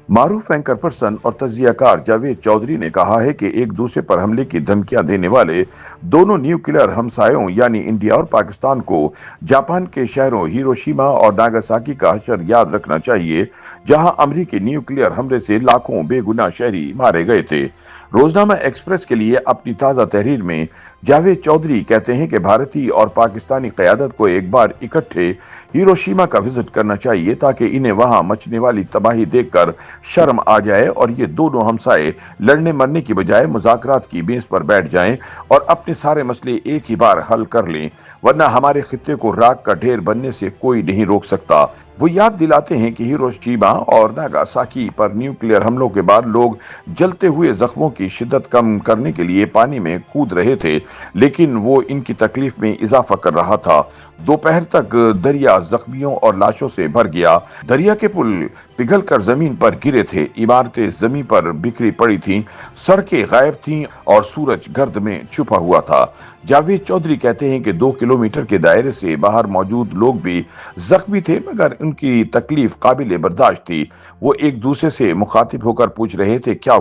معروف anchor person اور تجزیہ کار جاوید چودھری نے کہا ہے کہ ایک دوسرے پر حملے کی دھمکیاں دینے والے دونوں نیوکلیئر ہمسایوں یعنی انڈیا اور پاکستان کو جاپان کے شہروں ہیروشیما اور ناگاساکی کا حشر یاد رکھنا چاہیے، جہاں امریکی نیوکلیئر حملے سے لاکھوں بے گناہ شہری مارے گئے تھے۔ روزنامہ ایکسپریس کے لیے اپنی تازہ تحریر میں جاوید چودھری کہتے ہیں کہ بھارتی اور پاکستانی قیادت کو ایک بار اکٹھے ہیروشیما کا وزٹ کرنا چاہیے تاکہ انہیں وہاں مچنے والی تباہی دیکھ کر شرم آ جائے اور یہ دونوں ہمسائے لڑنے مرنے کی بجائے مذاکرات کی میز پر بیٹھ جائیں اور اپنے سارے مسئلے ایک ہی بار حل کر لیں، ورنہ ہمارے خطے کو راکھ کا ڈھیر بننے سے کوئی نہیں روک سکتا۔ وہ یاد دلاتے ہیں کہ ہیروشیما اور ناگاساکی پر نیوکلیئر حملوں کے بعد لوگ جلتے ہوئے زخموں کی شدت کم کرنے کے لیے پانی میں کود رہے تھے، لیکن وہ ان کی تکلیف میں اضافہ کر رہا تھا۔ دوپہر تک دریا زخمیوں اور لاشوں سے بھر گیا، دریا کے پل پگھل کر زمین پر گرے تھے، عمارتیں زمین پر بکھری پڑی تھیں، سڑکیں غائب تھیں اور سورج گرد میں چھپا ہوا تھا۔ جاوید چودھری کہتے ہیں کہ 2 کلومیٹر کے دائرے سے باہر موجود لوگ بھی زخمی تھے، مگر ان کی تکلیف قابل برداشت تھی۔ وہ ایک دوسرے سے مخاطب ہو کر پوچھ رہے تھے کیا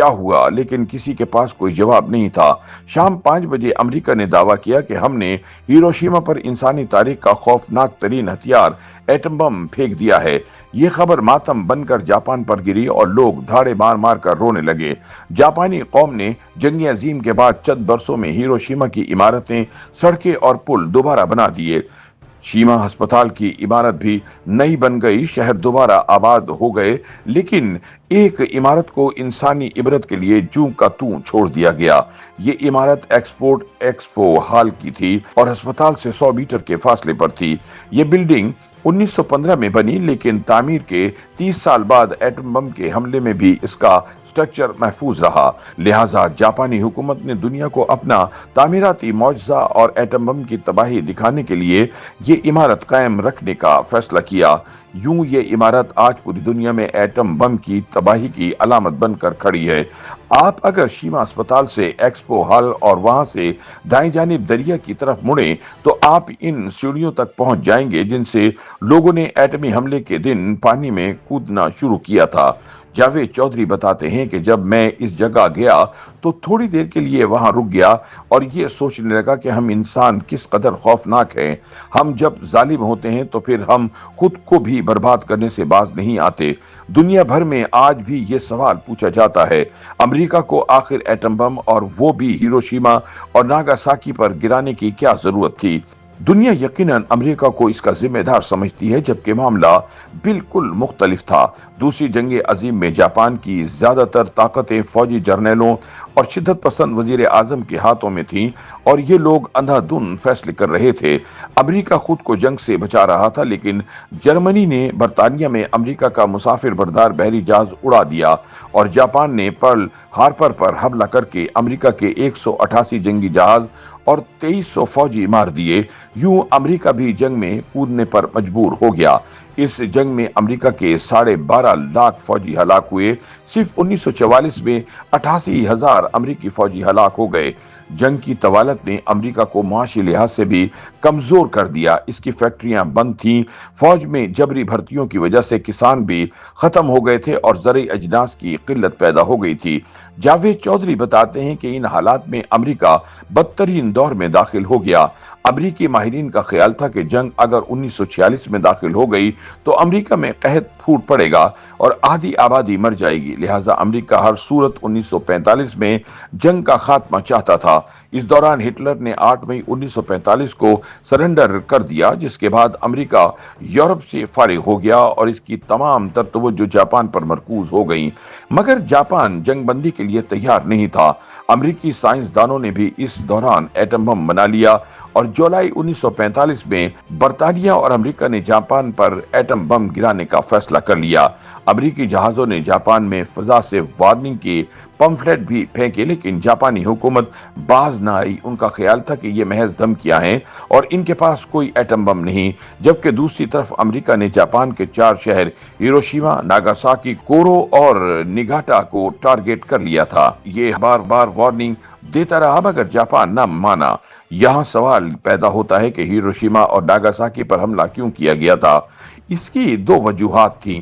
ہوا، لیکن کسی کے پاس کوئی جواب نہیں تھا۔ شام 5 بجے امریکہ نے دعویٰ کیا کہ ہم نے ہیروشیما پر انسانی تاریخ کا خوفناک ترین ہتھیار ایٹم بم پھینک دیا ہے۔ یہ خبر ماتم بن کر جاپان پر گری اور لوگ دھاڑے مار مار کر رونے لگے۔ جاپانی قوم نے جنگ عظیم کے بعد چند برسوں میں ہیروشیما کی عمارتیں، سڑکیں اور پل دوبارہ بنا دیے۔ شیما ہسپتال کی عمارت بھی نئی بن گئی، شہر دوبارہ آباد ہو گئے، لیکن ایک عمارت کو انسانی عبرت کے لیے جوں کا توں چھوڑ دیا گیا۔ یہ عمارت ایکسپورٹ ایکسپو ہال کی تھی اور ہسپتال سے 100 میٹر کے فاصلے پر تھی۔ یہ بلڈنگ 1915 میں بنی، لیکن تعمیر کے 30 سال بعد ایٹم بم کے حملے میں بھی اس کا سٹرکچر محفوظ رہا، لہٰذا جاپانی حکومت نے دنیا کو اپنا تعمیراتی معجزہ اور ایٹم بم کی تباہی دکھانے کے لیے یہ عمارت قائم رکھنے کا فیصلہ کیا۔ یوں یہ عمارت آج پوری دنیا میں ایٹم بم کی تباہی کی علامت بن کر کھڑی ہے۔ آپ اگر شیما اسپتال سے ایکسپو ہال اور وہاں سے دائیں جانب دریا کی طرف مڑیں تو آپ ان سیڑھیوں تک پہنچ جائیں گے جن سے لوگوں نے ایٹمی حملے کے دن پانی میں کودنا شروع کیا تھا۔ جاوید چودھری بتاتے ہیں کہ جب میں اس جگہ گیا تو تھوڑی دیر کے لیے وہاں رک گیا اور یہ سوچنے لگا کہ ہم انسان کس قدر خوفناک ہیں۔ ہم جب ظالم ہوتے ہیں تو پھر ہم خود کو بھی برباد کرنے سے باز نہیں آتے۔ دنیا بھر میں آج بھی یہ سوال پوچھا جاتا ہے، امریکہ کو آخر ایٹم بم اور وہ بھی ہیروشیما اور ناگاساکی پر گرانے کی کیا ضرورت تھی؟ دنیا یقیناً امریکہ کو اس کا ذمہ دار سمجھتی ہے، جبکہ معاملہ بالکل مختلف تھا۔ دوسری جنگ عظیم میں جاپان کی زیادہ تر طاقتیں فوجی جرنیلوں اور شدت پسند وزیر اعظم کے ہاتھوں میں تھیں اور یہ لوگ اندھا دھند فیصلے کر رہے تھے۔ امریکہ خود کو جنگ سے بچا رہا تھا، لیکن جرمنی نے برطانیہ میں امریکہ کا مسافر بردار بحری جہاز اڑا دیا اور جاپان نے پرل ہاربر پر حملہ کر کے امریکہ کے 188 جنگی جہاز اور 2300 فوجی مار دیے۔ یوں امریکہ بھی جنگ میں کودنے پر مجبور ہو گیا۔ اس جنگ میں امریکہ کے 12.5 لاکھ فوجی ہلاک ہوئے۔ صرف 1944 میں 88,000 امریکی فوجی ہلاک ہو گئے۔ جنگ کی طوالت نے امریکہ کو معاشی لحاظ سے بھی کمزور کر دیا۔ اس کی فیکٹریاں بند تھیں، فوج میں جبری بھرتیوں کی وجہ سے کسان بھی ختم ہو گئے تھے اور زرعی اجناس کی قلت پیدا ہو گئی تھی۔ جاوید چودھری بتاتے ہیں کہ ان حالات میں امریکہ بدترین دور میں داخل ہو گیا۔ امریکی ماہرین کا خیال تھا کہ جنگ اگر 1946 میں داخل ہو گئی تو امریکہ میں قحط پھوٹ پڑے گا اور آدھی آبادی مر جائے گی، لہٰذا امریکہ ہر صورت 1945 میں جنگ کا خاتمہ چاہتا تھا۔ اس دوران ہٹلر نے 8 مئی 1945 کو سرنڈر کر دیا، جس کے بعد امریکہ یورپ سے فارغ ہو گیا اور اس کی تمام تر توجہ جاپان پر مرکوز ہو گئی۔ مگر جاپان جنگ بندی کے لیے تیار نہیں تھا۔ امریکی سائنسدانوں نے بھی اس دوران ایٹم بم بنا لیا اور جولائی 1945 میں برطانیہ اور امریکہ نے جاپان پر ایٹم بم گرانے کا فیصلہ کر لیا۔ امریکی جہازوں نے جاپان میں فضا سے وارننگ کے پمفلٹ بھی پھینکے، لیکن جاپانی حکومت باز نہ آئی۔ ان کا خیال تھا کہ یہ محض دھمکیاں ہیں اور ان کے پاس کوئی ایٹم بم نہیں، جبکہ دوسری طرف امریکہ نے جاپان کے 4 شہر ہیروشیما، ناگاساکی، کورو اور نگاٹا کو ٹارگٹ کر لیا تھا۔ یہ بار بار وارننگ دیتا رہا مگر جاپان نہ مانا۔ یہاں سوال پیدا ہوتا ہے کہ ہیروشیما اور ناگاساکی پر حملہ کیوں کیا گیا تھا؟ اس کی 2 وجوہات تھیں۔